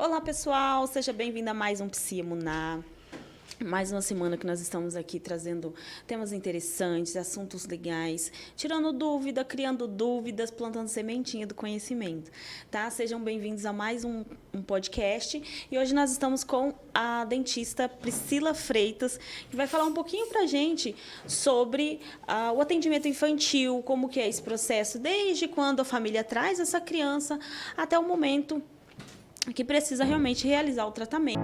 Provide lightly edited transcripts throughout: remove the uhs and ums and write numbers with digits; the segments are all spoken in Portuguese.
Olá, pessoal! Seja bem-vindo a mais um Psiamuná. Mais uma semana que nós estamos aqui trazendo temas interessantes, assuntos legais, tirando dúvida, criando dúvidas, plantando sementinha do conhecimento, tá? Sejam bem-vindos a mais um podcast. E hoje nós estamos com a dentista Priscila Freitas, que vai falar um pouquinho pra gente sobre o atendimento infantil, como que é esse processo, desde quando a família traz essa criança até o momento que precisa realmente realizar o tratamento.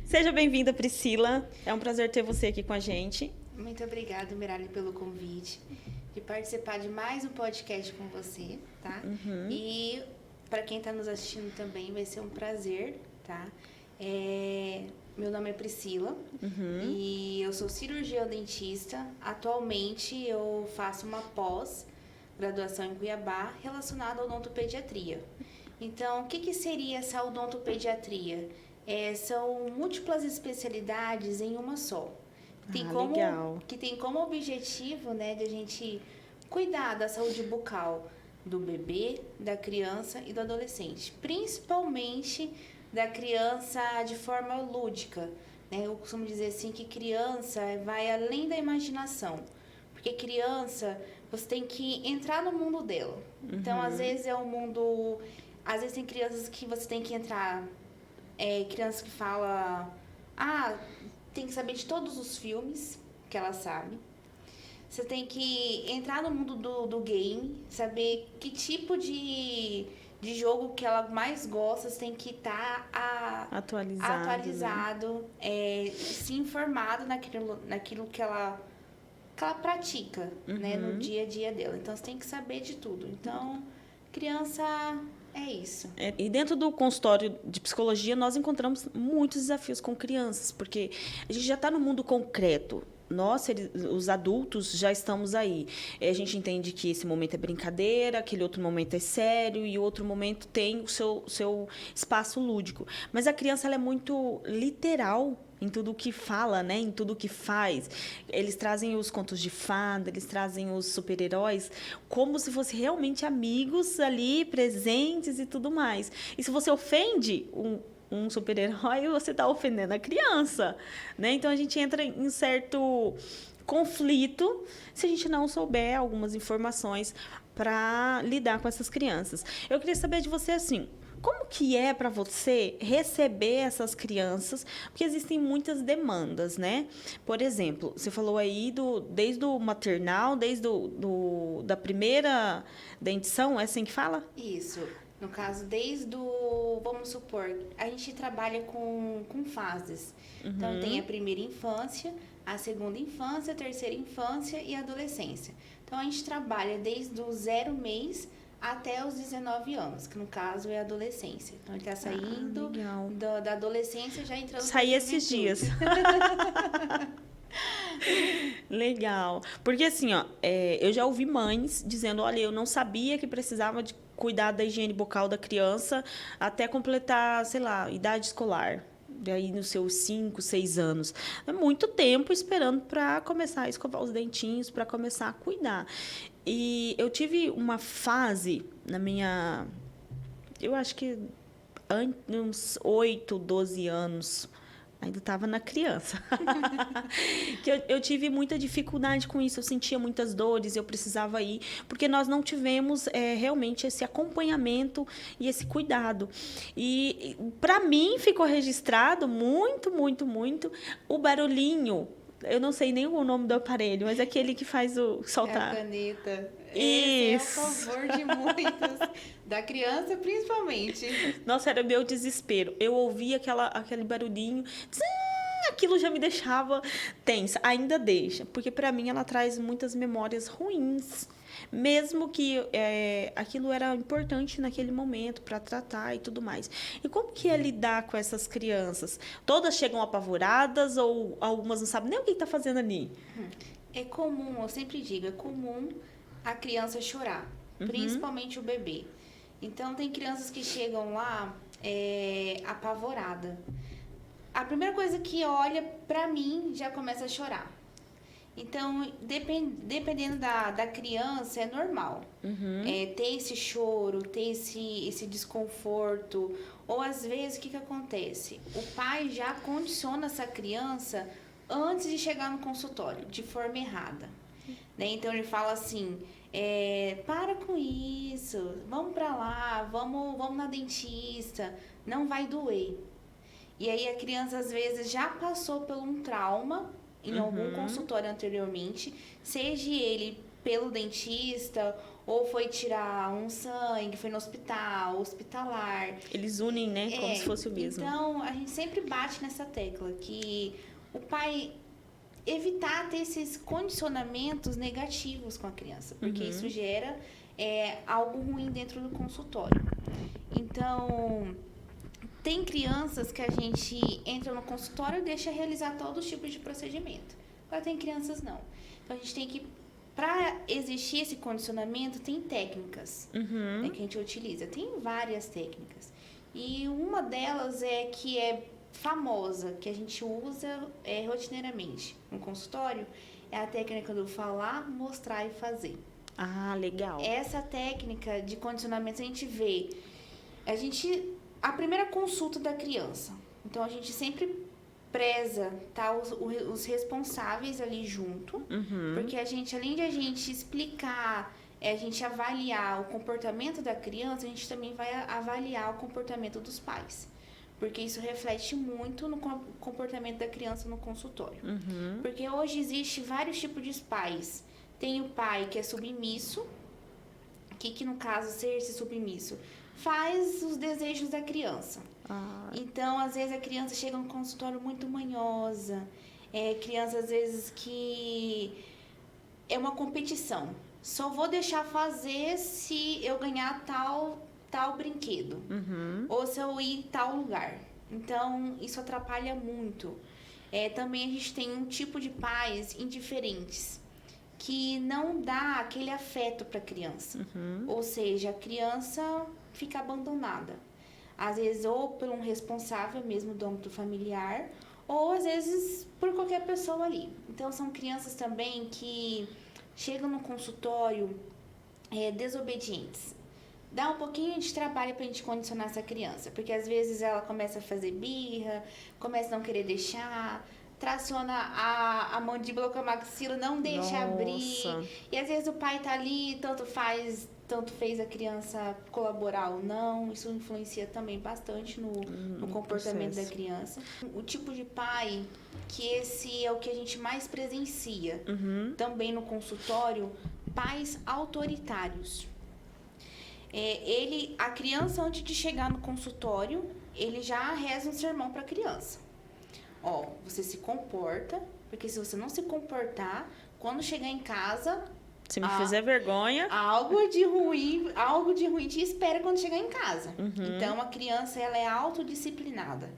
Seja bem-vinda, Priscila. É um prazer ter você aqui com a gente. Muito obrigada, Mirali, pelo convite de participar de mais um podcast com você, tá? E para quem está nos assistindo também vai ser um prazer, tá? Meu nome é Priscila e eu sou cirurgiã dentista. Atualmente eu faço uma pós-graduação em Cuiabá relacionada à odontopediatria. Então, o que seria essa odontopediatria? São múltiplas especialidades em uma só. Legal. Que tem como objetivo, né, de a gente cuidar da saúde bucal do bebê, da criança e do adolescente. Principalmente da criança de forma lúdica, né? Eu costumo dizer assim que criança vai além da imaginação. Porque criança, você tem que entrar no mundo dela. Então, às vezes é um mundo... Às vezes tem crianças que você tem que entrar... criança que fala... tem que saber de todos os filmes que ela sabe. Você tem que entrar no mundo do game, saber que tipo de jogo que ela mais gosta. Você tem que estar atualizado, né? Se informado naquilo que ela pratica, né, no dia a dia dela. Então, você tem que saber de tudo. Então, criança... É isso. E dentro do consultório de psicologia, nós encontramos muitos desafios com crianças, porque a gente já está no mundo concreto. Nós, os adultos, já estamos aí. A gente entende que esse momento é brincadeira, aquele outro momento é sério e o outro momento tem o seu espaço lúdico. Mas a criança ela é muito literal em tudo o que fala, né? Em tudo o que faz. Eles trazem os contos de fada, eles trazem os super-heróis como se fossem realmente amigos ali, presentes e tudo mais. E se você ofende um super-herói, você está ofendendo a criança, né? Então, a gente entra em certo conflito se a gente não souber algumas informações para lidar com essas crianças. Eu queria saber de você, assim, como que é para você receber essas crianças? Porque existem muitas demandas, né? Por exemplo, você falou aí desde o maternal, desde da primeira dentição, é assim que fala? Isso. No caso, vamos supor, a gente trabalha com fases. Então, tem a primeira infância, a segunda infância, a terceira infância e a adolescência. Então, a gente trabalha desde o 0 mês até os 19 anos, que no caso é a adolescência. Então, ele está saindo da adolescência, já entrando... Saí esses dias. Legal. Porque assim, eu já ouvi mães dizendo, olha, eu não sabia que precisava de cuidar da higiene bucal da criança até completar, sei lá, idade escolar. Daí nos seus 5, 6 anos. É muito tempo esperando para começar a escovar os dentinhos, para começar a cuidar. E eu tive uma fase na minha... Eu acho que uns 8, 12 anos... Ainda estava na criança. Que eu tive muita dificuldade com isso. Eu sentia muitas dores, eu precisava ir. Porque nós não tivemos realmente esse acompanhamento e esse cuidado. E para mim ficou registrado muito, muito, muito o barulhinho. Eu não sei nem o nome do aparelho, mas é aquele que faz o soltar. É a caneta. Isso. Esse é o favor de muitos, da criança principalmente. Nossa, era meu desespero. Eu ouvia aquele barulhinho, aquilo já me deixava tensa. Ainda deixa, porque para mim ela traz muitas memórias ruins. Mesmo que aquilo era importante naquele momento para tratar e tudo mais. E como que é lidar com essas crianças? Todas chegam apavoradas ou algumas não sabem nem o que está fazendo ali? É comum, eu sempre digo, é comum a criança chorar, principalmente o bebê. Então, tem crianças que chegam lá apavorada. a primeira coisa que olha pra mim já começa a chorar. Então, dependendo da criança, é normal. Ter esse choro, ter esse desconforto. Ou, às vezes, o que acontece? O pai já condiciona essa criança antes de chegar no consultório, de forma errada. Né? Então, ele fala assim, para com isso, vamos pra lá, vamos na dentista, não vai doer. E aí, a criança, às vezes, já passou por um trauma em algum consultório anteriormente, seja ele pelo dentista, ou foi tirar um sangue, foi no hospital, hospitalar. Eles unem, né? Como se fosse o mesmo. Então, a gente sempre bate nessa tecla, que o pai evitar ter esses condicionamentos negativos com a criança, porque isso gera algo ruim dentro do consultório. Então, tem crianças que a gente entra no consultório e deixa realizar todos os tipos de procedimento. Agora tem crianças não. Então a gente tem que, para existir esse condicionamento, tem técnicas né, que a gente utiliza. Tem várias técnicas. E uma delas que é famosa, que a gente usa rotineiramente no consultório, é a técnica do falar, mostrar e fazer. Ah, legal. Essa técnica de condicionamento a gente vê. A primeira consulta da criança. Então, a gente sempre preza os responsáveis ali junto. Porque além de a gente explicar, a gente avaliar o comportamento da criança, a gente também vai avaliar o comportamento dos pais. Porque isso reflete muito no comportamento da criança no consultório. Porque hoje existe vários tipos de pais. Tem o pai que é submisso. Que no caso, ser esse submisso faz os desejos da criança. Então, às vezes, a criança chega no consultório muito manhosa. Criança, às vezes, que é uma competição. Só vou deixar fazer se eu ganhar tal brinquedo. Ou se eu ir em tal lugar. Então, isso atrapalha muito. Também a gente tem um tipo de pais indiferentes, que não dá aquele afeto para a criança. Ou seja, a criança fica abandonada. Às vezes, ou por um responsável mesmo do âmbito familiar, ou às vezes por qualquer pessoa ali. Então, são crianças também que chegam no consultório desobedientes. Dá um pouquinho de trabalho para a gente condicionar essa criança, porque às vezes ela começa a fazer birra, começa a não querer deixar, traciona a mandíbula com a maxila, não deixa abrir. E às vezes o pai tá ali, tanto fez a criança colaborar ou não. Isso influencia também bastante no comportamento da criança. O tipo de pai, que esse é o que a gente mais presencia também no consultório, pais autoritários. A criança, antes de chegar no consultório, ele já reza um sermão para a criança. Você se comporta, porque se você não se comportar, quando chegar em casa, se me fizer vergonha, algo de ruim te espera quando chegar em casa. Então, a criança, ela é autodisciplinada.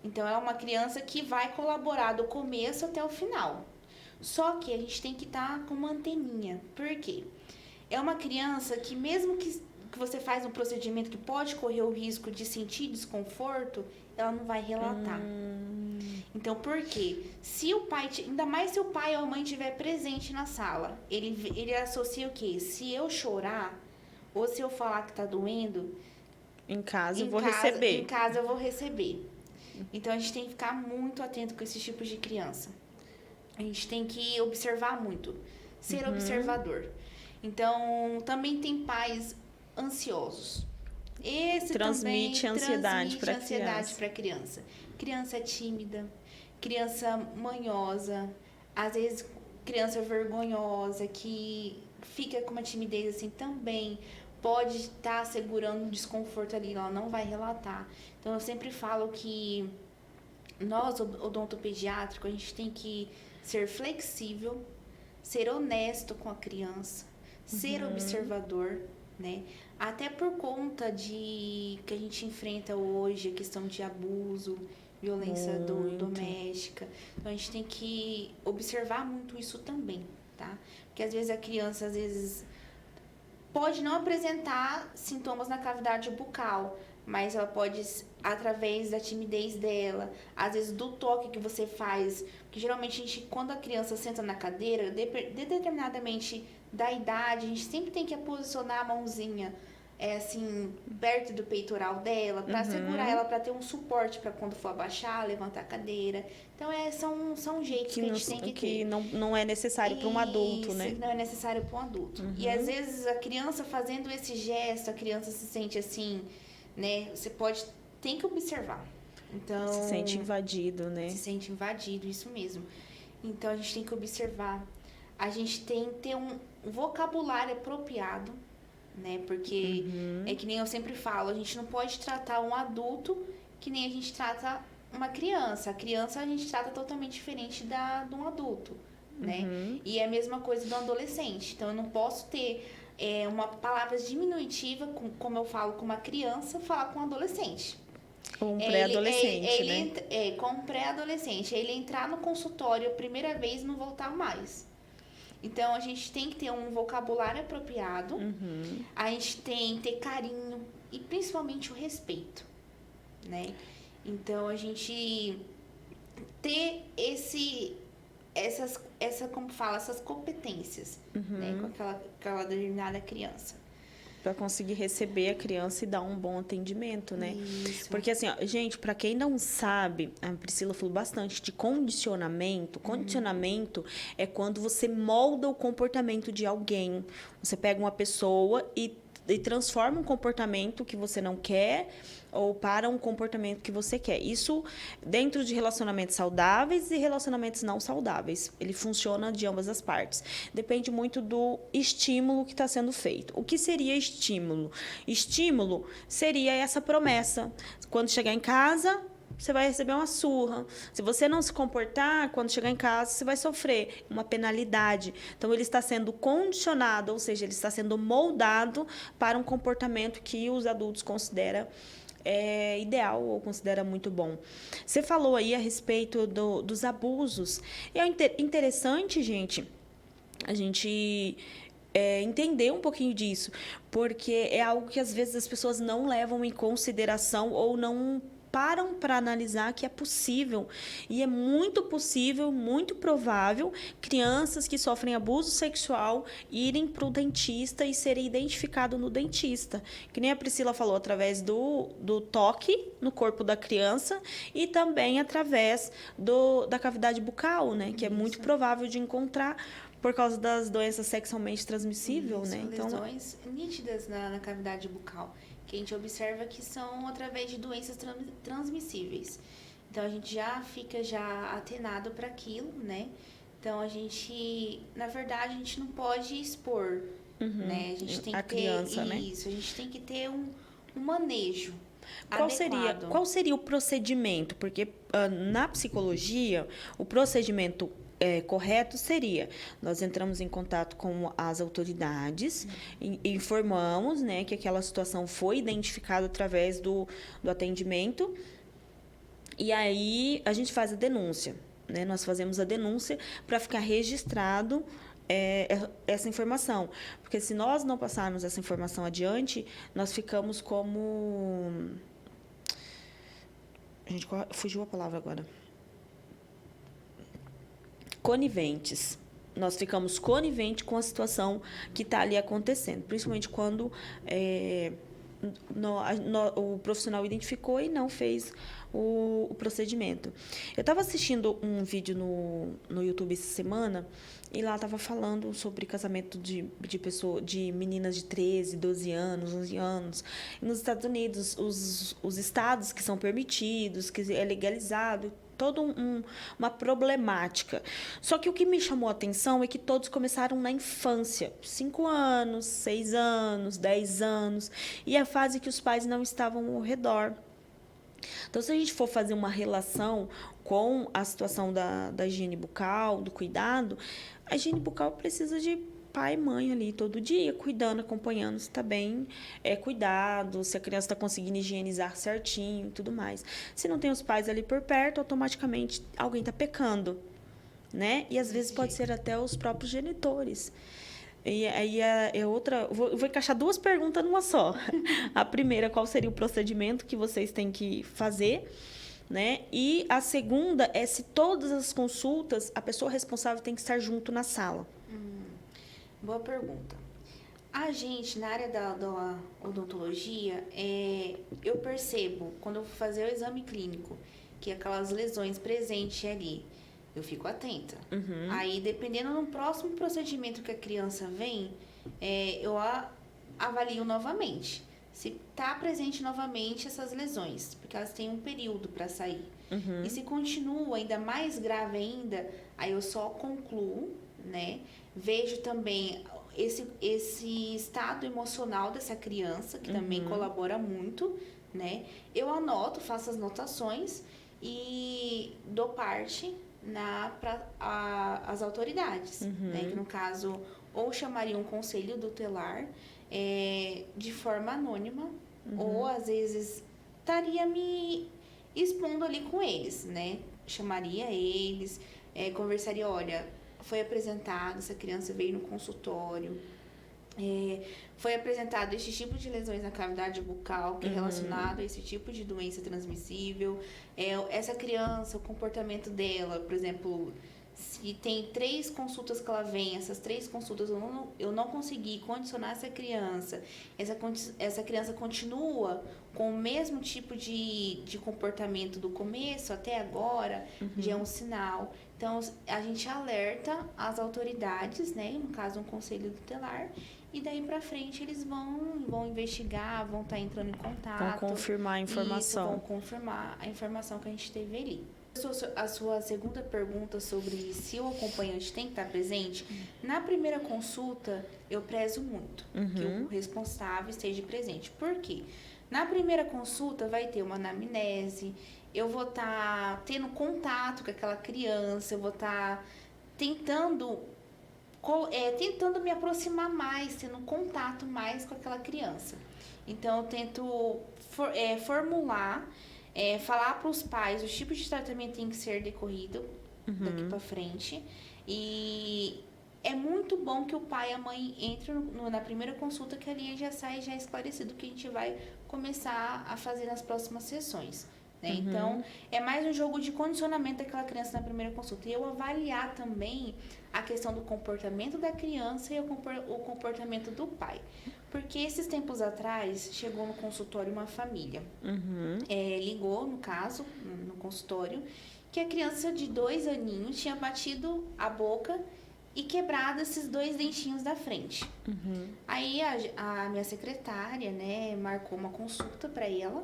Então, é uma criança que vai colaborar do começo até o final. Só que a gente tem que estar com uma anteninha. Por quê? É uma criança que, mesmo que você faz um procedimento que pode correr o risco de sentir desconforto, ela não vai relatar. Então, por quê? Ainda mais se o pai ou a mãe estiver presente na sala, ele associa o quê? Se eu chorar, ou se eu falar que tá doendo, em casa eu vou receber. Em casa eu vou receber. Então, a gente tem que ficar muito atento com esses tipos de criança. A gente tem que observar muito. Ser observador. Então, também tem pais ansiosos. Esse transmite também ansiedade para a criança. Criança tímida, criança manhosa, às vezes criança vergonhosa, que fica com uma timidez assim também, pode estar segurando um desconforto ali, ela não vai relatar. Então, eu sempre falo que nós, odontopediátrico, a gente tem que ser flexível, ser honesto com a criança, ser observador, né? Até por conta de que a gente enfrenta hoje a questão de abuso, violência doméstica. Então, a gente tem que observar muito isso também, tá? Porque às vezes a criança, pode não apresentar sintomas na cavidade bucal, mas ela pode, através da timidez dela, às vezes do toque que você faz, porque geralmente a gente, quando a criança senta na cadeira, determinadamente da idade, a gente sempre tem que posicionar a mãozinha assim, perto do peitoral dela, para segurar ela, para ter um suporte para quando for abaixar, levantar a cadeira. Então, são jeitos que a gente tem que ter. Que não é necessário para um adulto, né? Não é necessário para um adulto. E às vezes a criança fazendo esse gesto, a criança se sente assim, né? Tem que observar. Então, se sente invadido, né? Se sente invadido, isso mesmo. Então, a gente tem que observar. A gente tem que ter um vocabulário apropriado, né? Porque é que nem eu sempre falo, a gente não pode tratar um adulto que nem a gente trata uma criança. A criança a gente trata totalmente diferente de um adulto, né? E é a mesma coisa do adolescente. Então, eu não posso ter uma palavra diminutiva, como eu falo com uma criança, falar com um adolescente. Com um pré-adolescente, né? Com um pré-adolescente. Ele entrar no consultório a primeira vez e não voltar mais. Então, a gente tem que ter um vocabulário apropriado, a gente tem que ter carinho e principalmente o respeito, né? Então, a gente ter essas competências, né? Com aquela determinada criança. Para conseguir receber a criança e dar um bom atendimento, né? Isso. Porque assim, ó, gente, para quem não sabe, a Priscila falou bastante de condicionamento. Condicionamento é quando você molda o comportamento de alguém. Você pega uma pessoa e transforma um comportamento que você não quer ou para um comportamento que você quer. Isso dentro de relacionamentos saudáveis e relacionamentos não saudáveis. Ele funciona de ambas as partes. Depende muito do estímulo que está sendo feito. O que seria estímulo? Estímulo seria essa promessa. Quando chegar em casa, você vai receber uma surra. Se você não se comportar, quando chegar em casa, você vai sofrer uma penalidade. Então, ele está sendo condicionado, ou seja, ele está sendo moldado para um comportamento que os adultos consideram ideal ou considera muito bom. Você falou aí a respeito dos abusos. É interessante, gente, a gente entender um pouquinho disso, porque é algo que às vezes as pessoas não levam em consideração ou não param para analisar que é possível. E é muito possível, muito provável, crianças que sofrem abuso sexual irem para o dentista e serem identificados no dentista. Que nem a Priscila falou, através do toque no corpo da criança e também através da cavidade bucal, né? Que é muito provável de encontrar por causa das doenças sexualmente transmissíveis, né? Então, lesões nítidas na cavidade bucal, que a gente observa que são através de doenças transmissíveis. Então, a gente já fica atenado para aquilo, né? Então, a gente, na verdade, a gente não pode expor, né? A gente tem que ter criança, né? Isso, a gente tem que ter um manejo adequado. Qual seria o procedimento? Porque na psicologia, o procedimento correto seria, nós entramos em contato com as autoridades, informamos, né, que aquela situação foi identificada através do atendimento, e aí a gente faz a denúncia, né? Nós fazemos a denúncia para ficar registrado essa informação, porque se nós não passarmos essa informação adiante, nós ficamos como... Gente, fugiu a palavra agora. Coniventes. Nós ficamos coniventes com a situação que está ali acontecendo, principalmente quando o profissional identificou e não fez o procedimento. Eu estava assistindo um vídeo no YouTube essa semana e lá estava falando sobre casamento de meninas de 13, 12 anos, 11 anos. E nos Estados Unidos, os estados que são permitidos, que é legalizado, toda uma problemática. Só que o que me chamou a atenção é que todos começaram na infância. 5 anos, 6 anos, 10 anos. E a fase que os pais não estavam ao redor. Então, se a gente for fazer uma relação com a situação da higiene bucal, do cuidado, a higiene bucal precisa de pai e mãe ali todo dia, cuidando, acompanhando se está bem cuidado, se a criança está conseguindo higienizar certinho e tudo mais. Se não tem os pais ali por perto, automaticamente alguém está pecando, né? E às vezes pode ser até os próprios genitores. E aí é outra. Eu vou encaixar duas perguntas numa só. A primeira, qual seria o procedimento que vocês têm que fazer, né? E a segunda é se todas as consultas a pessoa responsável tem que estar junto na sala. Boa pergunta. A gente, na área da odontologia, eu percebo, quando eu vou fazer o exame clínico, que aquelas lesões presentes ali, eu fico atenta. Aí, dependendo do próximo procedimento que a criança vem, eu avalio novamente. Se está presente novamente essas lesões, porque elas têm um período para sair. E se continua ainda mais grave ainda, aí eu só concluo, né? Vejo também esse estado emocional dessa criança, que também colabora muito, né? Eu anoto, faço as notações e dou parte para as autoridades, né? Que no caso, ou chamaria um conselho tutelar de forma anônima, ou às vezes estaria me expondo ali com eles, né? Chamaria eles, conversaria, olha, foi apresentado, essa criança veio no consultório, foi apresentado esse tipo de lesões na cavidade bucal, que é relacionado a esse tipo de doença transmissível. Essa criança, o comportamento dela, por exemplo, se tem 3 consultas que ela vem, essas 3 consultas eu não consegui condicionar essa criança criança continua com o mesmo tipo de comportamento do começo até agora, já é um sinal. Então, a gente alerta as autoridades, né? No caso, um conselho tutelar, e daí pra frente eles vão investigar, vão estar entrando em contato. Vão confirmar a informação. Isso, vão confirmar a informação que a gente teve ali. A sua segunda pergunta sobre se o acompanhante tem que estar presente, na primeira consulta eu prezo muito que o responsável esteja presente. Por quê? Na primeira consulta vai ter uma anamnese, eu vou estar tendo contato com aquela criança, eu vou estar tentando me aproximar mais, tendo contato mais com aquela criança. Então, eu tento formular, falar para os pais os tipos de tratamento que tem que ser decorrido daqui para frente. E é muito bom que o pai e a mãe entrem na primeira consulta, que ali já sai já esclarecido o que a gente vai começar a fazer nas próximas sessões. Né? Então, é mais um jogo de condicionamento daquela criança na primeira consulta. E eu avaliar também a questão do comportamento da criança e o comportamento do pai. Porque esses tempos atrás, chegou no consultório uma família. Ligou, no caso, no consultório, que a criança de 2 aninhos tinha batido a boca e quebrado esses 2 dentinhos da frente. Aí a minha secretária, né, marcou uma consulta para ela.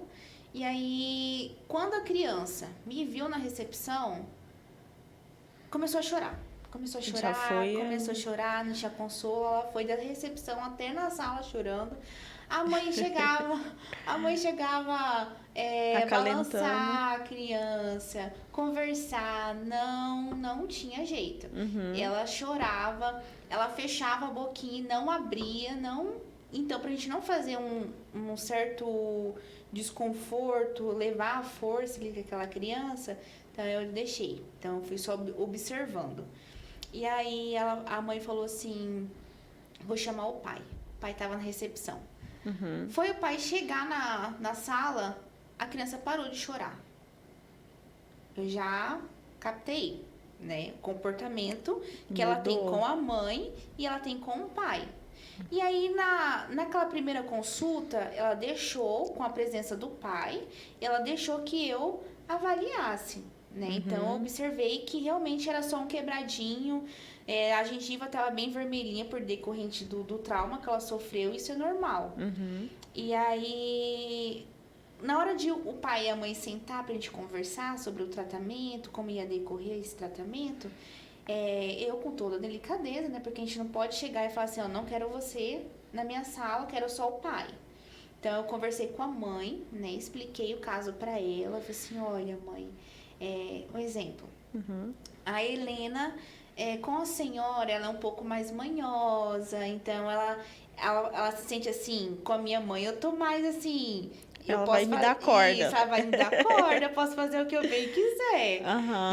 E aí, quando a criança me viu na recepção, começou a chorar. Começou a chorar, não tinha consolo. Ela foi da recepção até na sala chorando. A mãe chegava balançar a criança, conversar. Não tinha jeito. Ela chorava, ela fechava a boquinha, não abria, não. Então, pra gente não fazer um certo desconforto, levar a força ali com aquela criança, então eu deixei. Então, eu fui só observando. E aí, a mãe falou assim, vou chamar o pai. O pai estava na recepção. Foi o pai chegar na sala, a criança parou de chorar. Eu já captei, né? O comportamento que ela tem com a mãe e ela tem com o pai. E aí, naquela primeira consulta, ela deixou, com a presença do pai, ela deixou que eu avaliasse, né? Então, eu observei que realmente era só um quebradinho, a gengiva estava bem vermelhinha por decorrente do trauma que ela sofreu, isso é normal. E aí, na hora de o pai e a mãe sentar pra gente conversar sobre o tratamento, como ia decorrer esse tratamento, eu com toda a delicadeza, né? Porque a gente não pode chegar e falar assim, não quero você na minha sala, quero só o pai. Então, eu conversei com a mãe, né? Expliquei o caso pra ela, falei assim, olha, mãe, um exemplo. A Helena, com a senhora, ela é um pouco mais manhosa, então ela se sente assim, com a minha mãe, eu tô mais assim... Ela vai me dar corda. Isso, ela vai me dar corda, eu posso fazer o que eu bem quiser.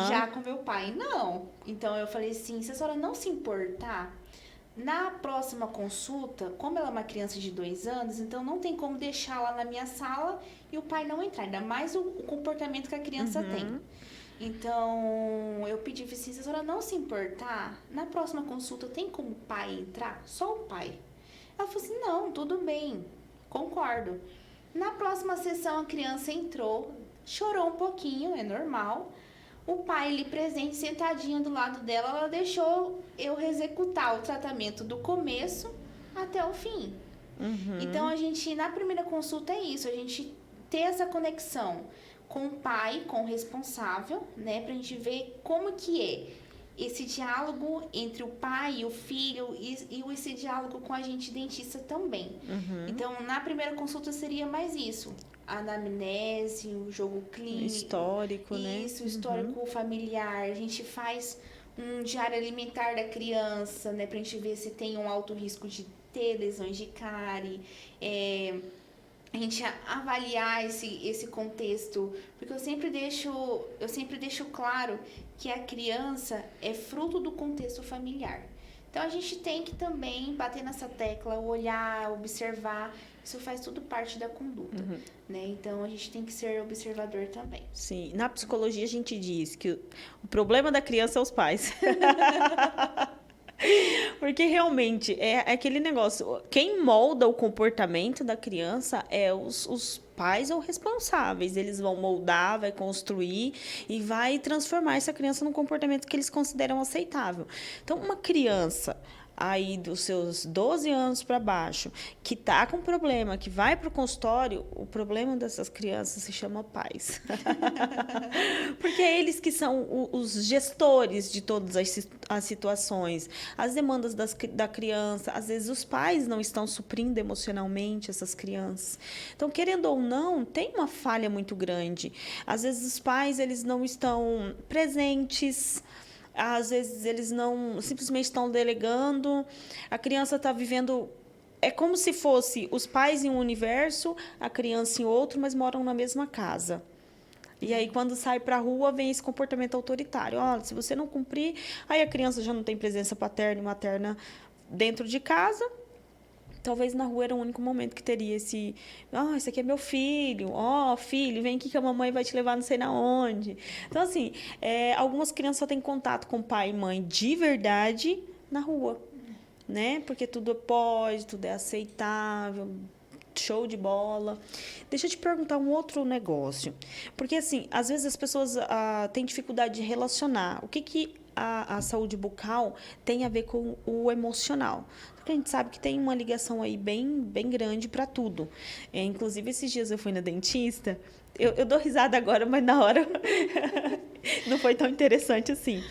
Já com meu pai, não. Então, eu falei assim, se a senhora não se importar, Na próxima consulta, como ela é uma criança de 2 anos, então não tem como deixá-la na minha sala e o pai não entrar, ainda mais o comportamento que a criança tem. Então, eu pedi assim, se a senhora não se importar, na próxima consulta tem como o pai entrar? Só o pai. Ela falou assim, não, tudo bem, concordo. Na próxima sessão, a criança entrou, chorou um pouquinho, é normal. O pai ali presente, sentadinho do lado dela, ela deixou eu executar o tratamento do começo até o fim. Então, a gente, na primeira consulta é isso, a gente ter essa conexão com o pai, com o responsável, né? Pra gente ver como que é esse diálogo entre o pai e o filho e esse diálogo com a gente dentista também. Então, na primeira consulta seria mais isso. A anamnese, o jogo clínico. Histórico, né? Isso, o histórico familiar. A gente faz um diário alimentar da criança, né? Pra gente ver se tem um alto risco de ter lesões de cárie. A gente avaliar esse contexto, porque eu sempre deixo claro que a criança é fruto do contexto familiar. Então, a gente tem que também bater nessa tecla, olhar, observar, isso faz tudo parte da conduta, né? Então, a gente tem que ser observador também. Sim, na psicologia a gente diz que o problema da criança é os pais. Porque realmente é aquele negócio, quem molda o comportamento da criança é os pais ou responsáveis. Eles vão moldar, vai construir e vai transformar essa criança num comportamento que eles consideram aceitável. Então, uma criança aí dos seus 12 anos para baixo, que tá com problema, que vai para o consultório, o problema dessas crianças se chama pais. Porque é eles que são os gestores de todas as situações, as demandas da criança. Às vezes os pais não estão suprindo emocionalmente essas crianças. Então, querendo ou não, tem uma falha muito grande. Às vezes os pais eles não estão presentes. Às vezes eles não simplesmente estão delegando, a criança está vivendo. É como se fosse os pais em um universo, a criança em outro, mas moram na mesma casa. E aí, quando sai para a rua, vem esse comportamento autoritário. Olha, se você não cumprir, aí a criança já não tem presença paterna e materna dentro de casa. Talvez na rua era o único momento que teria esse aqui é meu filho, filho, vem aqui que a mamãe vai te levar não sei na onde. Então, assim, algumas crianças só têm contato com pai e mãe de verdade na rua, né? Porque tudo pode, tudo é aceitável, show de bola. Deixa eu te perguntar um outro negócio. Porque, assim, às vezes as pessoas têm dificuldade de relacionar. O que a saúde bucal tem a ver com o emocional? Porque a gente sabe que tem uma ligação aí bem, bem grande para tudo. Inclusive, esses dias eu fui na dentista. Eu dou risada agora, mas na hora não foi tão interessante assim.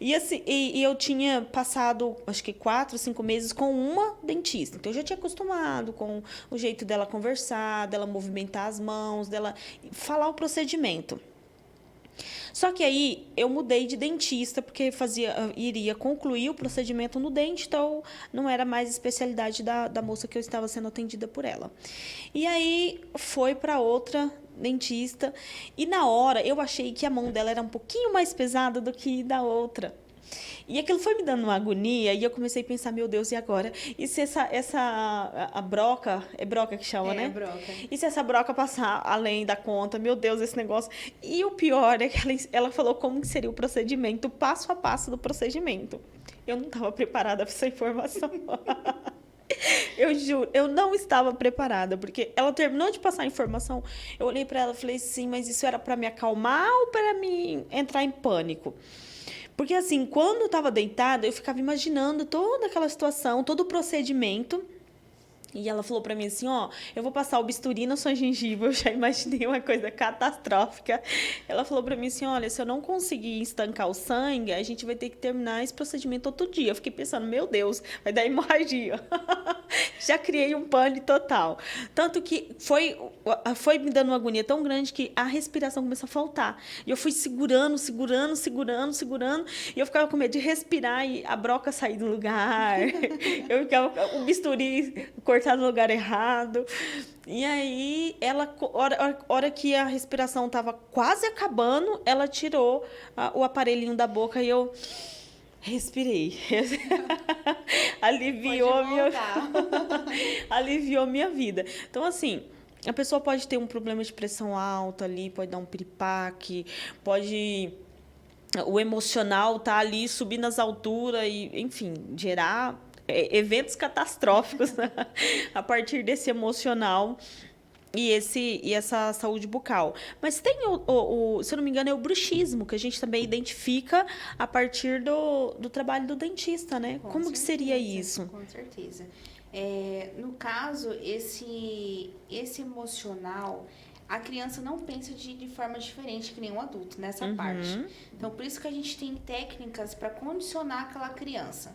E eu tinha passado, acho que 4, 5 meses com uma dentista. Então, eu já tinha acostumado com o jeito dela conversar, dela movimentar as mãos, dela falar o procedimento. Só que aí eu mudei de dentista, porque iria concluir o procedimento no dente, então não era mais especialidade da moça que eu estava sendo atendida por ela. E aí foi para outra dentista, e na hora eu achei que a mão dela era um pouquinho mais pesada do que da outra. E aquilo foi me dando uma agonia, e eu comecei a pensar, meu Deus, e agora? E se a broca, é broca que chama, né? É, broca. E se essa broca passar além da conta? Meu Deus, esse negócio. E o pior é que ela falou como que seria o procedimento, passo a passo do procedimento. Eu não estava preparada para essa informação. Eu juro, eu não estava preparada, porque ela terminou de passar a informação, eu olhei para ela e falei, sim, mas isso era para me acalmar ou para me entrar em pânico? Porque, assim, quando eu estava deitada, eu ficava imaginando toda aquela situação, todo o procedimento. E ela falou pra mim assim, eu vou passar o bisturi na sua gengiva. Eu já imaginei uma coisa catastrófica. Ela falou pra mim assim, olha, se eu não conseguir estancar o sangue, a gente vai ter que terminar esse procedimento outro dia. Eu fiquei pensando, meu Deus, vai dar hemorragia. Já criei um pânico total. Tanto que foi me dando uma agonia tão grande que a respiração começou a faltar. E eu fui segurando. E eu ficava com medo de respirar e a broca sair do lugar. Eu ficava, o bisturi cortado no lugar errado. E aí, hora que a respiração estava quase acabando, ela tirou o aparelhinho da boca e eu respirei. aliviou Pode a minha voltar. aliviou minha vida. Então, assim, a pessoa pode ter um problema de pressão alta ali, pode dar um piripaque, pode... O emocional tá ali subindo as alturas e, enfim, gerar eventos catastróficos a partir desse emocional e essa saúde bucal. Mas tem se eu não me engano, é o bruxismo, que a gente também identifica a partir do trabalho do dentista, né? Com Como que seria certeza, isso? com certeza. No caso, esse emocional, a criança não pensa de forma diferente que nenhum adulto nessa parte. Então, por isso que a gente tem técnicas para condicionar aquela criança.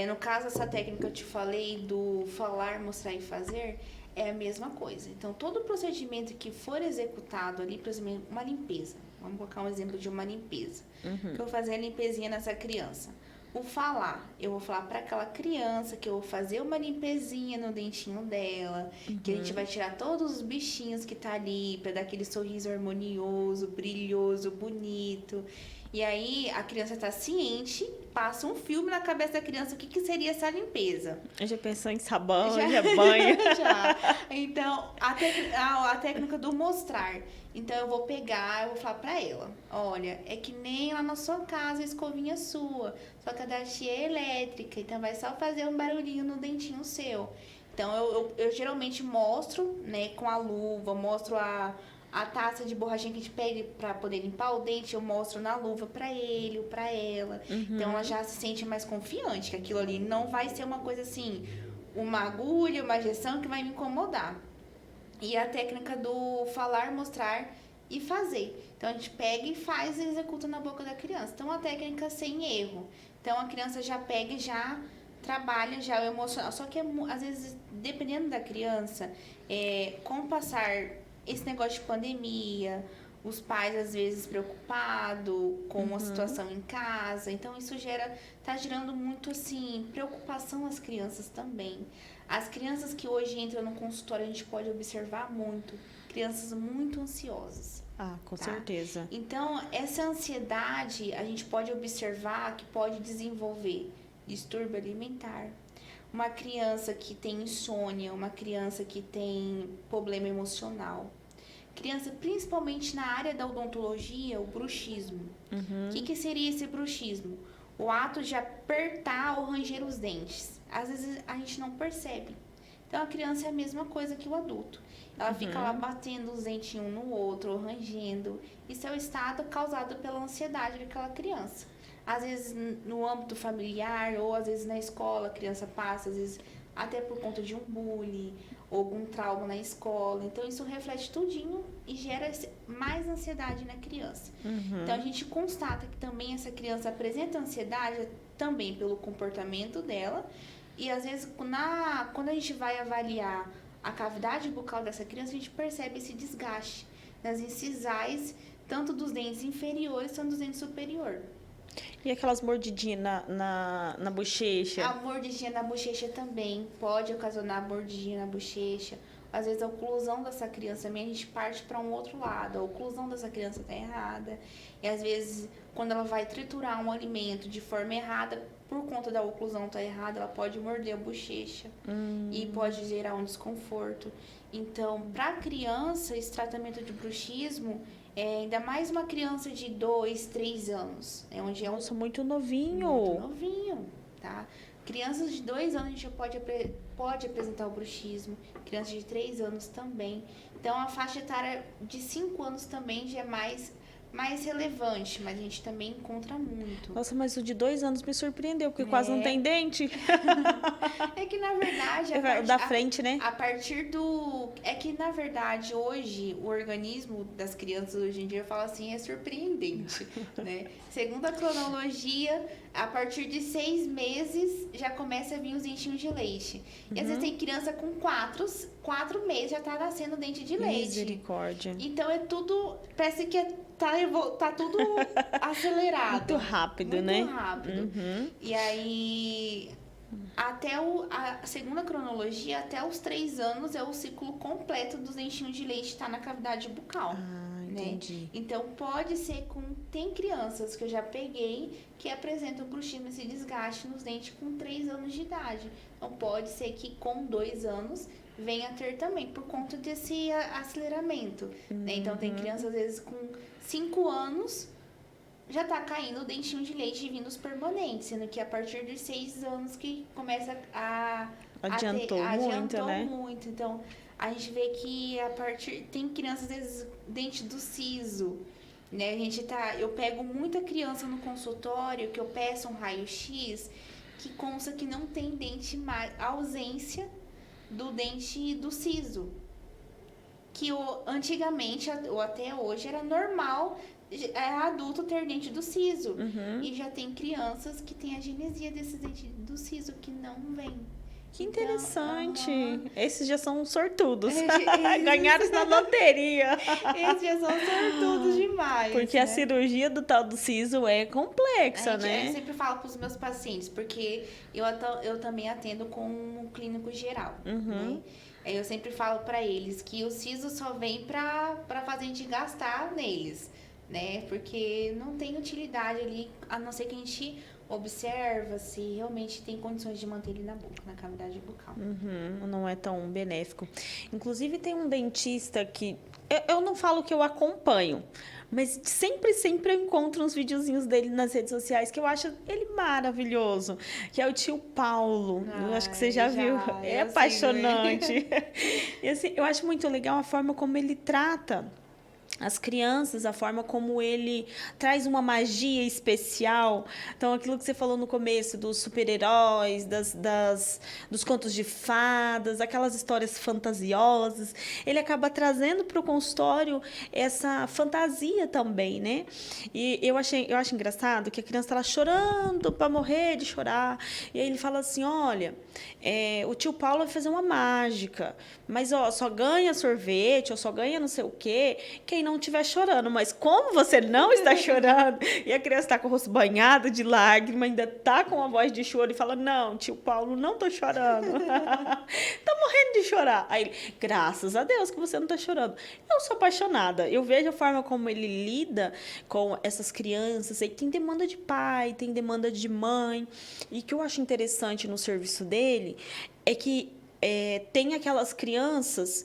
No caso, essa técnica que eu te falei do falar, mostrar e fazer, é a mesma coisa. Então, todo procedimento que for executado ali, por exemplo, uma limpeza. Vamos colocar um exemplo de uma limpeza. Que eu vou fazer a limpezinha nessa criança. O falar, eu vou falar para aquela criança que eu vou fazer uma limpezinha no dentinho dela, que a gente vai tirar todos os bichinhos que tá ali, para dar aquele sorriso harmonioso, brilhoso, bonito. E aí a criança tá ciente, passa um filme na cabeça da criança o que seria essa limpeza. Já pensou em sabão, já banho. Já. Então, a técnica do mostrar. Então, eu vou pegar, eu vou falar pra ela, olha, é que nem lá na sua casa a escovinha sua, só que a da tia é elétrica, então vai só fazer um barulhinho no dentinho seu. Então, eu geralmente mostro, né, com a luva, mostro a taça de borrachinha que a gente pede pra poder limpar o dente, eu mostro na luva pra ele ou pra ela. Então, ela já se sente mais confiante, que aquilo ali não vai ser uma coisa assim, uma agulha, uma injeção que vai me incomodar. E a técnica do falar, mostrar e fazer. Então, a gente pega e faz e executa na boca da criança. Então, a técnica sem erro. Então, a criança já pega e já trabalha já o emocional. Só que, às vezes, dependendo da criança, com o passar esse negócio de pandemia, os pais, às vezes, preocupados com a situação em casa. Então, isso tá gerando muito, assim, preocupação às crianças também. As crianças que hoje entram no consultório, a gente pode observar muito. Crianças muito ansiosas. Ah, com certeza. Então, essa ansiedade, a gente pode observar que pode desenvolver distúrbio alimentar. Uma criança que tem insônia, uma criança que tem problema emocional. Criança, principalmente na área da odontologia, o bruxismo. O que seria esse bruxismo? O ato de apertar ou ranger os dentes. Às vezes a gente não percebe. Então a criança é a mesma coisa que o adulto. Ela fica lá batendo os dentes um no outro, ou rangendo. Isso é o estado causado pela ansiedade daquela criança. Às vezes no âmbito familiar, ou às vezes na escola, a criança passa, às vezes até por conta de um bullying, ou algum trauma na escola. Então, isso reflete tudinho e gera mais ansiedade na criança. Então, a gente constata que também essa criança apresenta ansiedade também pelo comportamento dela. E, às vezes, quando a gente vai avaliar a cavidade bucal dessa criança, a gente percebe esse desgaste nas incisais, tanto dos dentes inferiores quanto dos dentes superiores. E aquelas mordidinhas na bochecha? A mordidinha na bochecha também pode ocasionar mordidinha na bochecha. Às vezes a oclusão dessa criança também, a gente parte para um outro lado. A oclusão dessa criança está errada. E às vezes, quando ela vai triturar um alimento de forma errada, por conta da oclusão estar errada, ela pode morder a bochecha e pode gerar um desconforto. Então, para a criança, esse tratamento de bruxismo, ainda mais uma criança de 2, 3 anos. Onde Nossa, muito novinho. Muito novinho, tá? Crianças de 2 anos a gente já pode apresentar o bruxismo. Crianças de 3 anos também. Então, a faixa etária de 5 anos também já é mais relevante, mas a gente também encontra muito. Nossa, mas o de 2 anos me surpreendeu, porque quase não tem dente. É que, na verdade... Da frente, né? A partir do... É que, na verdade, hoje, o organismo das crianças, hoje em dia, fala assim, é surpreendente, né? Segundo a cronologia, a partir de 6 meses, já começa a vir os dentinhos de leite. E, às vezes, tem criança com 4 meses, já tá nascendo dente de leite. Misericórdia. Então, é tudo... Parece que tá tudo acelerado. Muito rápido, né? Muito rápido. E aí, até a segunda cronologia, até os 3 anos é o ciclo completo dos dentinhos de leite estar na cavidade bucal. Entendi. Né? Então, pode ser tem crianças que eu já peguei que apresentam bruxismo, esse desgaste. desgaste nos dentes com 3 anos de idade. Então, pode ser que com 2 anos venha a ter também, por conta desse aceleramento. Né? Então, tem criança, às vezes, com 5 anos, já tá caindo o dentinho de leite e vindo os permanentes, sendo que a partir dos 6 anos que começa Adiantou muito, né? muito. Então, a gente vê que tem crianças, às vezes, dente do siso, né? Eu pego muita criança no consultório que eu peço um raio-x que consta que não tem dente mais, ausência do dente do siso. Que antigamente, ou até hoje, era normal adulto ter dente do siso. E já tem crianças que têm a genesia desses dentes do siso que não vem. Que interessante. Esses já são sortudos. Ganharam na loteria. Esses já são sortudos demais. Porque, né, a cirurgia do tal do siso é complexa, né? Eu sempre falo para os meus pacientes, porque eu também atendo com um clínico geral. Né? Eu sempre falo para eles que o siso só vem para fazer a gente gastar neles, né? Porque não tem utilidade ali, a não ser que a gente observa se realmente tem condições de manter ele na boca, na cavidade bucal. Não é tão benéfico. Inclusive, tem um dentista que... Eu não falo que eu acompanho, mas sempre eu encontro uns videozinhos dele nas redes sociais que eu acho ele maravilhoso, que é o tio Paulo. Eu acho que você já viu. É apaixonante. E assim, eu acho muito legal a forma como ele trata as crianças, a forma como ele traz uma magia especial. Então, aquilo que você falou no começo, dos super-heróis, dos contos de fadas, aquelas histórias fantasiosas, ele acaba trazendo para o consultório essa fantasia também, né? E eu acho engraçado que a criança está lá chorando para morrer de chorar, e aí ele fala assim, olha, o tio Paulo vai fazer uma mágica, mas só ganha sorvete, ou só ganha não sei o quê, quem não estiver chorando. Mas como você não está chorando, e a criança está com o rosto banhado de lágrima, ainda está com uma voz de choro, e fala, não, tio Paulo, não estou chorando. Está morrendo de chorar. Aí ele, graças a Deus que você não está chorando. Eu sou apaixonada. Eu vejo a forma como ele lida com essas crianças, aí tem demanda de pai, tem demanda de mãe, e o que eu acho interessante no serviço dele é que tem aquelas crianças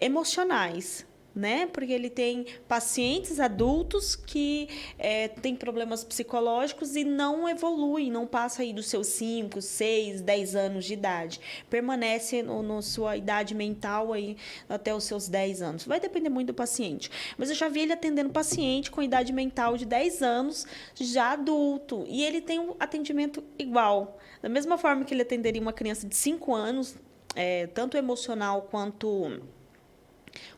emocionais, né? Porque ele tem pacientes adultos que têm problemas psicológicos e não evoluem, não passa aí dos seus 5, 6, 10 anos de idade. Permanece na sua idade mental aí até os seus 10 anos. Vai depender muito do paciente. Mas eu já vi ele atendendo paciente com idade mental de 10 anos, já adulto. E ele tem um atendimento igual. Da mesma forma que ele atenderia uma criança de 5 anos, tanto emocional quanto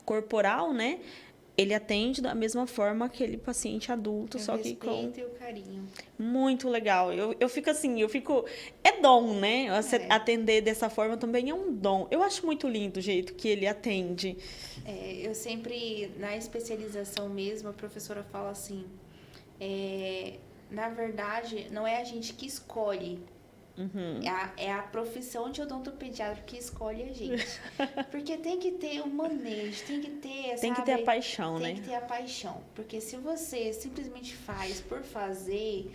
corporal, né? Ele atende da mesma forma aquele paciente adulto, só que com... respeito e o carinho. Muito legal. Eu fico assim, é dom, né? Atender dessa forma também é um dom. Eu acho muito lindo o jeito que ele atende. Eu sempre, na especialização mesmo, a professora fala assim, na verdade, não é a gente que escolhe. É a profissão de odontopediatra que escolhe a gente. Porque tem que ter o manejo, tem que ter, tem que ter a paixão, né? Tem que ter a paixão. Porque se você simplesmente faz por fazer,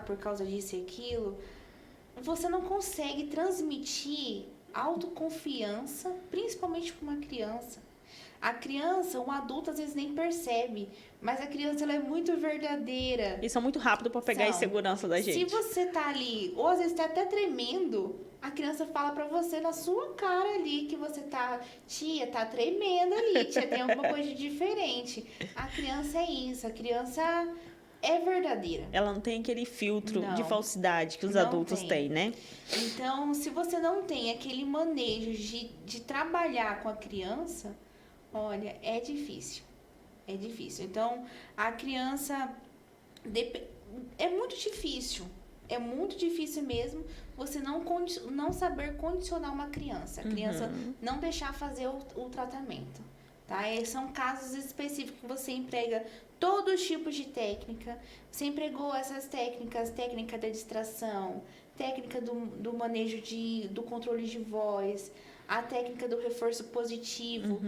por causa disso e aquilo, você não consegue transmitir autoconfiança, principalmente para uma criança. A criança, um adulto às vezes nem percebe, mas a criança ela é muito verdadeira. Isso é muito rápido para pegar a insegurança da gente. Se você tá ali, ou às vezes tá até tremendo, a criança fala pra você na sua cara ali que você tá, tia, tá tremendo ali, tia, tem alguma coisa de diferente. A criança é isso, a criança é verdadeira. Ela não tem aquele filtro de falsidade que os adultos têm, né? Então, se você não tem aquele manejo de trabalhar com a criança, olha, é difícil. É difícil. Então, a criança... É muito difícil. É muito difícil mesmo você não saber condicionar uma criança. A criança não deixar fazer o tratamento. Tá? São casos específicos que você emprega todos os tipos de técnica. Você empregou essas técnicas, técnica da distração, técnica do manejo do controle de voz, a técnica do reforço positivo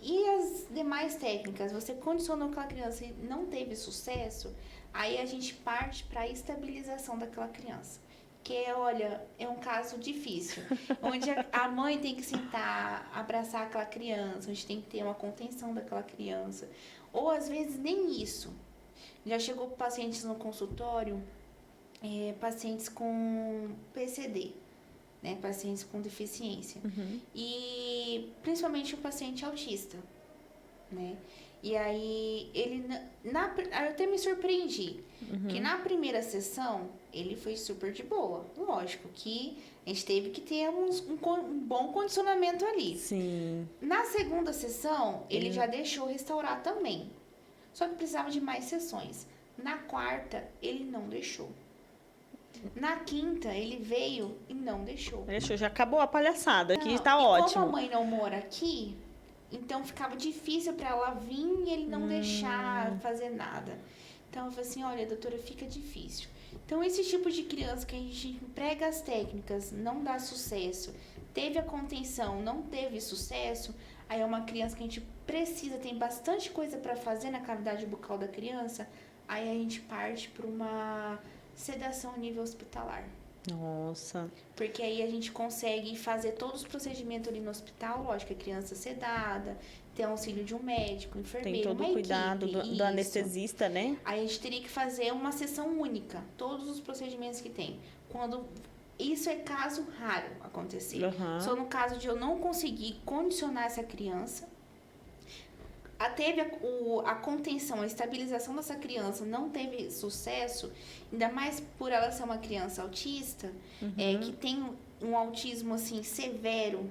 e as demais técnicas. Você condicionou aquela criança e não teve sucesso, Aí a gente parte para a estabilização daquela criança. Que, olha, é um caso difícil, onde a mãe tem que sentar, abraçar aquela criança, onde tem que ter uma contenção daquela criança. Ou, às vezes, nem isso. Já chegou pacientes no consultório, pacientes com PCD, né? Pacientes com deficiência. E, principalmente, o paciente autista, né? E aí, ele, eu até me surpreendi, que na primeira sessão, ele foi super de boa. Lógico que a gente teve que ter um bom condicionamento ali. Sim. Na segunda sessão, ele já deixou restaurar também. Só que precisava de mais sessões. Na quarta, ele não deixou. Na quinta, ele veio e não deixou. Deixou, já acabou a palhaçada, aqui tá e ótimo. Como a mãe não mora aqui, então ficava difícil para ela vir e ele não deixar fazer nada. Então eu falei assim, olha, doutora, fica difícil. Então esse tipo de criança que a gente emprega as técnicas, não dá sucesso, teve a contenção, não teve sucesso, aí é uma criança que a gente precisa, tem bastante coisa para fazer na cavidade bucal da criança, aí a gente parte para uma sedação a nível hospitalar. Nossa. Porque aí a gente consegue fazer todos os procedimentos ali no hospital, lógico, a criança sedada, ter auxílio de um médico, enfermeiro, tem todo o cuidado do anestesista, né? Aí a gente teria que fazer uma sessão única, todos os procedimentos que tem. Quando isso é caso raro acontecer. Só no caso de eu não conseguir condicionar essa criança, teve a contenção, a estabilização dessa criança não teve sucesso, ainda mais por ela ser uma criança autista, que tem um autismo assim severo.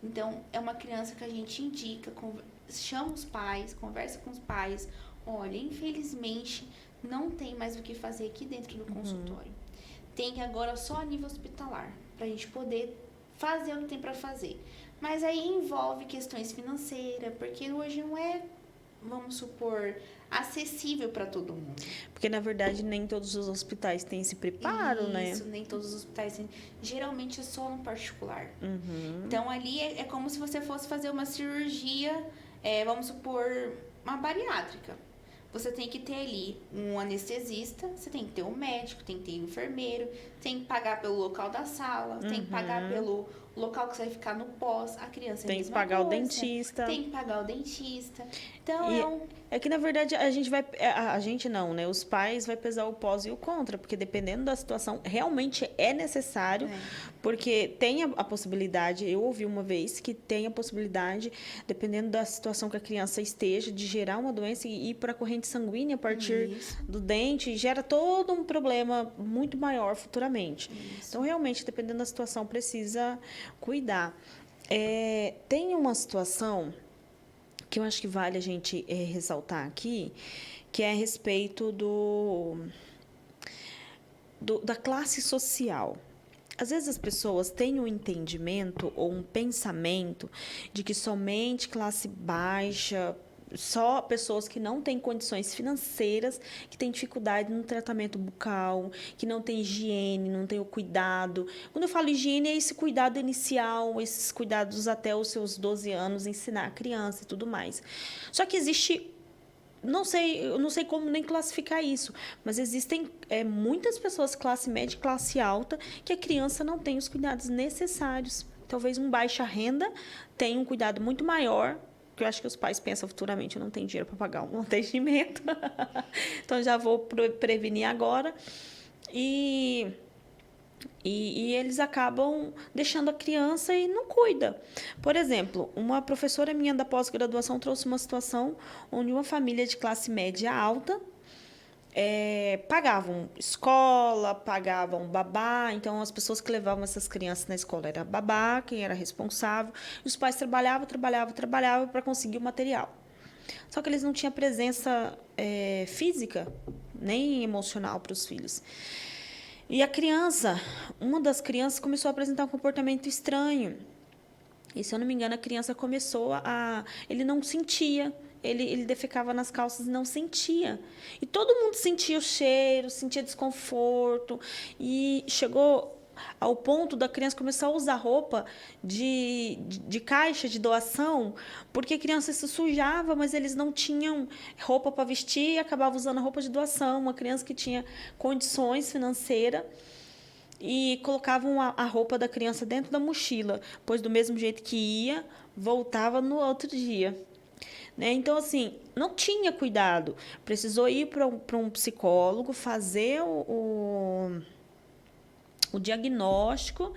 Então, é uma criança que a gente indica, chama os pais, conversa com os pais. Olha, infelizmente, não tem mais o que fazer aqui dentro do consultório. Tem agora só a nível hospitalar, para a gente poder fazer o que tem para fazer. Mas aí envolve questões financeiras, porque hoje não é, vamos supor, acessível para todo mundo. Porque, na verdade, nem todos os hospitais têm esse preparo, né? Isso, nem todos os hospitais têm. Geralmente é só no particular. Então, ali é como se você fosse fazer uma cirurgia, vamos supor, uma bariátrica. Você tem que ter ali um anestesista, você tem que ter um médico, tem que ter um enfermeiro, tem que pagar pelo local da sala, tem que pagar pelo local que você vai ficar no pós, a criança tem que pagar o dentista. Tem que pagar o dentista. Então, é que, na verdade, a gente vai... A gente não, né? Os pais vai pesar o pós e o contra, porque dependendo da situação, realmente é necessário, porque tem a possibilidade, eu ouvi uma vez, que tem a possibilidade, dependendo da situação que a criança esteja, de gerar uma doença e ir para a corrente sanguínea a partir do dente, e gera todo um problema muito maior futuramente. Então, realmente, dependendo da situação, precisa cuidar. Tem uma situação que eu acho que vale a gente ressaltar aqui, que é a respeito da classe social. Às vezes as pessoas têm um entendimento ou um pensamento de que somente classe baixa, só pessoas que não têm condições financeiras, que têm dificuldade no tratamento bucal, que não têm higiene, não têm o cuidado. Quando eu falo higiene, é esse cuidado inicial, esses cuidados até os seus 12 anos, ensinar a criança e tudo mais. Só que existe... eu não sei como nem classificar isso, mas existem muitas pessoas, classe média e classe alta, que a criança não tem os cuidados necessários. Talvez um baixa renda tenha um cuidado muito maior, porque eu acho que os pais pensam futuramente, eu não tenho dinheiro para pagar um atendimento, então já vou prevenir agora. E eles acabam deixando a criança e não cuida. Por exemplo, uma professora minha da pós-graduação trouxe uma situação onde uma família de classe média alta pagavam escola, pagavam babá, então as pessoas que levavam essas crianças na escola era babá, quem era responsável, e os pais trabalhavam para conseguir o material. Só que eles não tinham presença física, nem emocional para os filhos. E uma das crianças começou a apresentar um comportamento estranho. E, se eu não me engano, a criança começou ele não sentia. Ele defecava nas calças e não sentia. E todo mundo sentia o cheiro, sentia desconforto. E chegou ao ponto da criança começar a usar roupa de caixa de doação, porque a criança se sujava, mas eles não tinham roupa para vestir e acabava usando a roupa de doação. Uma criança que tinha condições financeiras e colocavam a roupa da criança dentro da mochila, pois do mesmo jeito que ia, voltava no outro dia. Né? Então, assim, não tinha cuidado. Precisou ir para um psicólogo, fazer o diagnóstico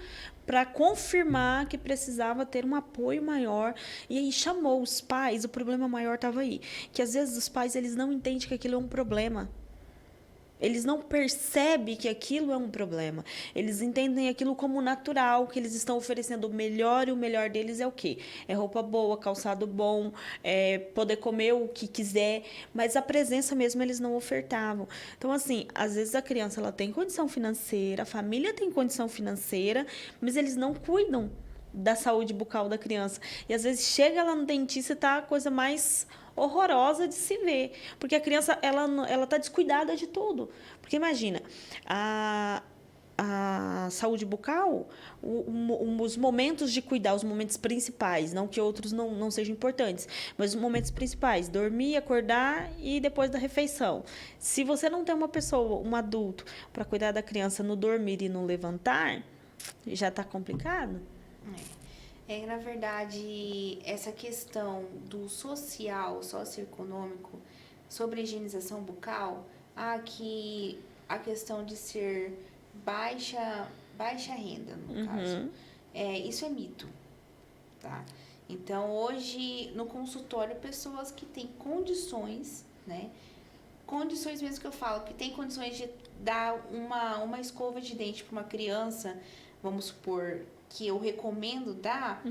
para confirmar que precisava ter um apoio maior. E aí chamou os pais, o problema maior estava aí. Que às vezes os pais eles não entendem que aquilo é um problema. Eles não percebem que aquilo é um problema. Eles entendem aquilo como natural, que eles estão oferecendo o melhor, e o melhor deles é o quê? É roupa boa, calçado bom, é poder comer o que quiser, mas a presença mesmo eles não ofertavam. Então, assim, às vezes a criança ela tem condição financeira, a família tem condição financeira, mas eles não cuidam da saúde bucal da criança. E às vezes chega lá no dentista e tá a coisa mais horrorosa de se ver, porque a criança ela tá descuidada de tudo. Porque imagina, a saúde bucal, os momentos de cuidar, os momentos principais, não que outros não sejam importantes, mas os momentos principais, dormir, acordar e depois da refeição. Se você não tem uma pessoa, um adulto, para cuidar da criança no dormir e no levantar, já está complicado. Na verdade, essa questão do social, socioeconômico, sobre a higienização bucal, que a questão de ser baixa renda, no caso, isso é mito, tá? Então, hoje, no consultório, pessoas que têm condições, né? Condições mesmo que eu falo, que tem condições de dar uma escova de dente para uma criança, vamos supor, que eu recomendo dar,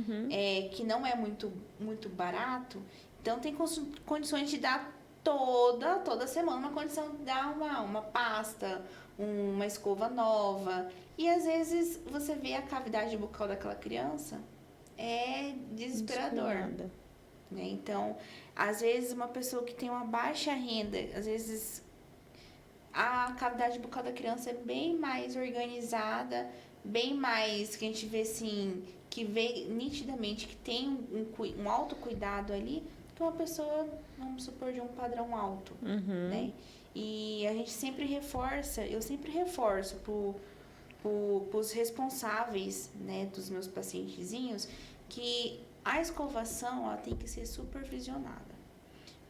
que não é muito barato, então tem condições de dar toda semana uma condição de dar uma pasta, uma escova nova. E às vezes você vê a cavidade bucal daquela criança, é desesperador. Né? Então, às vezes uma pessoa que tem uma baixa renda, às vezes a cavidade bucal da criança é bem mais organizada, bem mais, que a gente vê assim, que vê nitidamente que tem um autocuidado ali, que uma pessoa, vamos supor, de um padrão alto, né? E a gente sempre reforça, eu sempre reforço pros responsáveis, né, dos meus pacientezinhos, que a escovação, ela tem que ser supervisionada.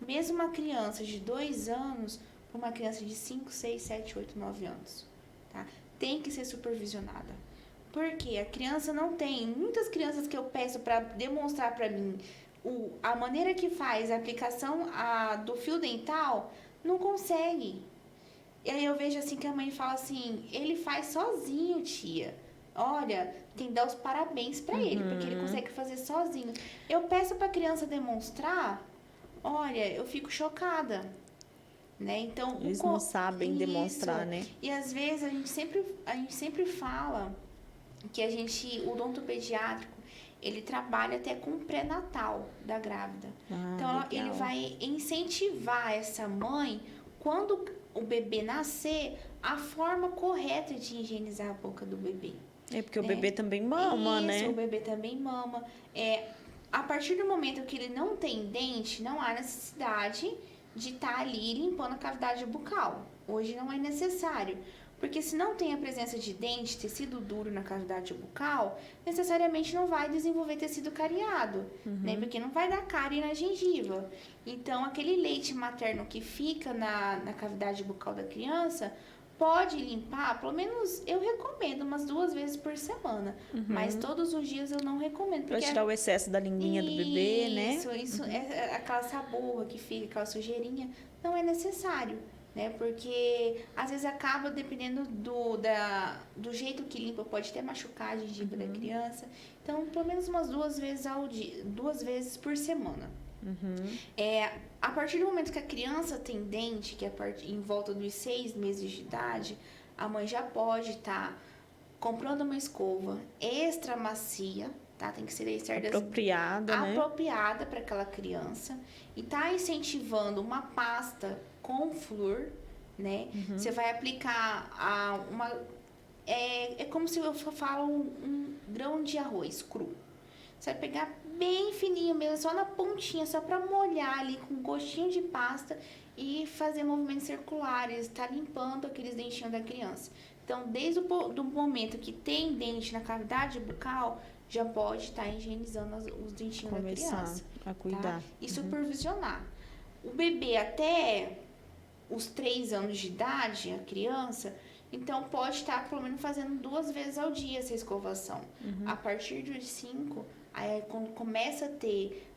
Mesmo uma criança de 2 anos, para uma criança de 5, 6, 7, 8, 9 anos, tá? Tem que ser supervisionada. Porque a criança não tem... Muitas crianças que eu peço para demonstrar para mim a maneira que faz a aplicação do fio dental, não consegue. E aí eu vejo assim que a mãe fala assim, ele faz sozinho, tia. Olha, tem que dar os parabéns para ele, porque ele consegue fazer sozinho. Eu peço para a criança demonstrar, olha, eu fico chocada. Né? Então, eles não sabem demonstrar, né? E às vezes a gente sempre fala que o odontopediátrico, ele trabalha até com o pré-natal da grávida. Então, legal. Ele vai incentivar essa mãe, quando o bebê nascer, a forma correta de higienizar a boca do bebê. É porque o bebê também mama, né? Isso, o bebê também mama. A partir do momento que ele não tem dente, não há necessidade de estar ali limpando a cavidade bucal. Hoje não é necessário. Porque se não tem a presença de dente, tecido duro na cavidade bucal, necessariamente não vai desenvolver tecido cariado, né? Porque não vai dar cárie na gengiva. Então, aquele leite materno que fica na cavidade bucal da criança, pode limpar, pelo menos eu recomendo umas 2 vezes por semana. Mas todos os dias eu não recomendo. Para tirar o excesso da linguinha do bebê, né? Isso, aquela saburra que fica, aquela sujeirinha, não é necessário. Né? Porque às vezes acaba, dependendo do jeito que limpa, pode até machucar a gengiva da criança. Então, pelo menos umas 2 vezes ao dia, 2 vezes por semana. A partir do momento que a criança tem dente, que é em volta dos 6 meses de idade, a mãe já pode estar comprando uma escova extra macia, tá? Tem que ser apropriada para aquela criança, e tá incentivando uma pasta com flúor, né? Você vai aplicar como se eu falo um grão de arroz cru. Você vai pegar bem fininho mesmo, só na pontinha, só para molhar ali com um gostinho de pasta e fazer movimentos circulares, tá limpando aqueles dentinhos da criança. Então, desde do momento que tem dente na cavidade bucal, já pode estar higienizando os dentinhos da criança. A cuidar. Tá? E supervisionar. O bebê até os 3 anos de idade, a criança, então pode estar pelo menos fazendo 2 vezes ao dia essa escovação. A partir dos 5, aí quando começa a ter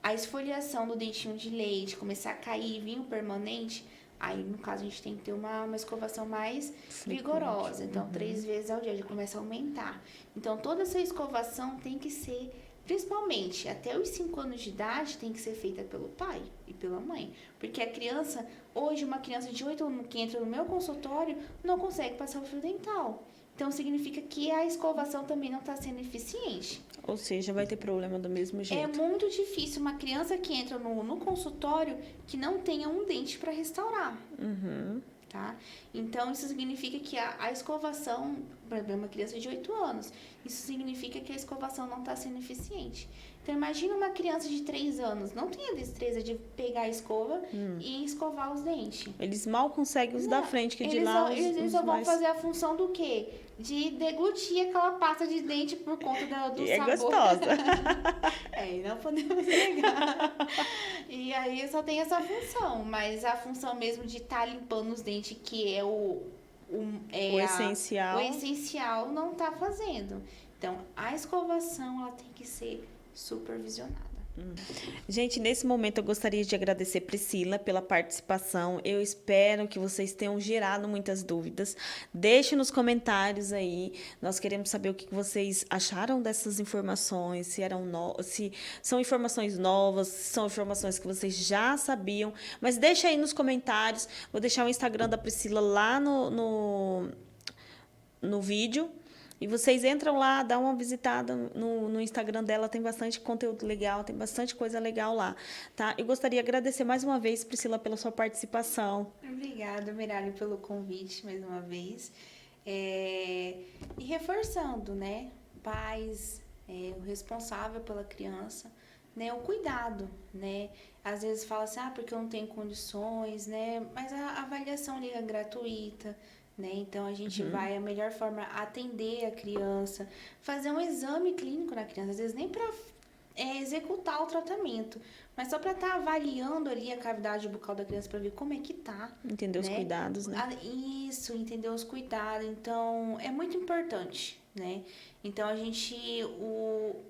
a esfoliação do dentinho de leite, começar a cair vinho permanente, aí no caso a gente tem que ter uma escovação mais vigorosa. Então 3 vezes ao dia já começa a aumentar. Então toda essa escovação tem que ser, principalmente até os 5 anos de idade, tem que ser feita pelo pai e pela mãe. Porque a criança, hoje uma criança de 8 anos que entra no meu consultório não consegue passar o fio dental. Então significa que a escovação também não está sendo eficiente. Ou seja, vai ter problema do mesmo jeito. É muito difícil uma criança que entra no consultório que não tenha um dente para restaurar. Tá? Então, isso significa que a escovação, por exemplo, uma criança de 8 anos, isso significa que a escovação não está sendo eficiente. Então, imagina uma criança de 3 anos, não tem a destreza de pegar a escova e escovar os dentes. Eles mal conseguem os da frente, que de lá eles só vão fazer a função do quê? De deglutir aquela pasta de dente por conta do e sabor. É gostosa. E não podemos negar. E aí só tem essa função, mas a função mesmo de estar limpando os dentes, que é o essencial. O essencial não está fazendo. Então, a escovação ela tem que ser supervisionada. Gente, nesse momento eu gostaria de agradecer Priscila pela participação. Eu espero que vocês tenham gerado muitas dúvidas. Deixe nos comentários aí. Nós queremos saber o que vocês acharam dessas informações, se são informações novas, se são informações que vocês já sabiam. Mas deixa aí nos comentários. Vou deixar o Instagram da Priscila lá no vídeo. E vocês entram lá, dão uma visitada no Instagram dela, tem bastante conteúdo legal, tem bastante coisa legal lá, tá? Eu gostaria de agradecer mais uma vez, Priscila, pela sua participação. Obrigada, Miralha, pelo convite mais uma vez. E reforçando, né? Pais, o responsável pela criança, né? O cuidado, né? Às vezes fala assim, porque eu não tenho condições, né? Mas a avaliação ali é gratuita, né? Então, a gente vai, a melhor forma, atender a criança, fazer um exame clínico na criança, às vezes nem para executar o tratamento, mas só para estar avaliando ali a cavidade bucal da criança para ver como é que tá. Entender os cuidados, né? Isso, entender os cuidados. Então, é muito importante, né? Então, a gente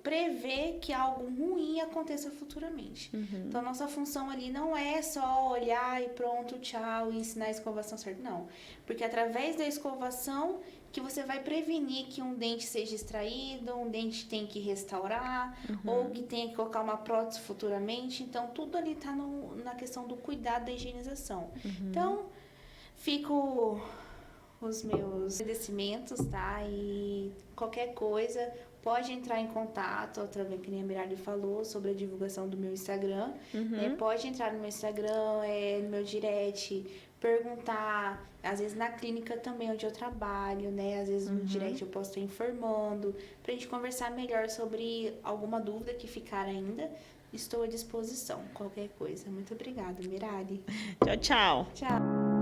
prevê que algo ruim aconteça futuramente. Então, a nossa função ali não é só olhar e pronto, tchau, e ensinar a escovação certa, não. Porque através da escovação que você vai prevenir que um dente seja extraído, um dente tem que restaurar, ou que tenha que colocar uma prótese futuramente. Então, tudo ali está na questão do cuidado da higienização. Então, fico os meus agradecimentos, tá? E qualquer coisa, pode entrar em contato, através que a Miralha falou, sobre a divulgação do meu Instagram. Né? Pode entrar no meu Instagram, no meu direct, perguntar, às vezes na clínica também onde eu trabalho, né? Às vezes no direct eu posso estar informando, pra gente conversar melhor sobre alguma dúvida que ficar ainda. Estou à disposição, qualquer coisa. Muito obrigada, Miralha. Tchau, tchau. Tchau.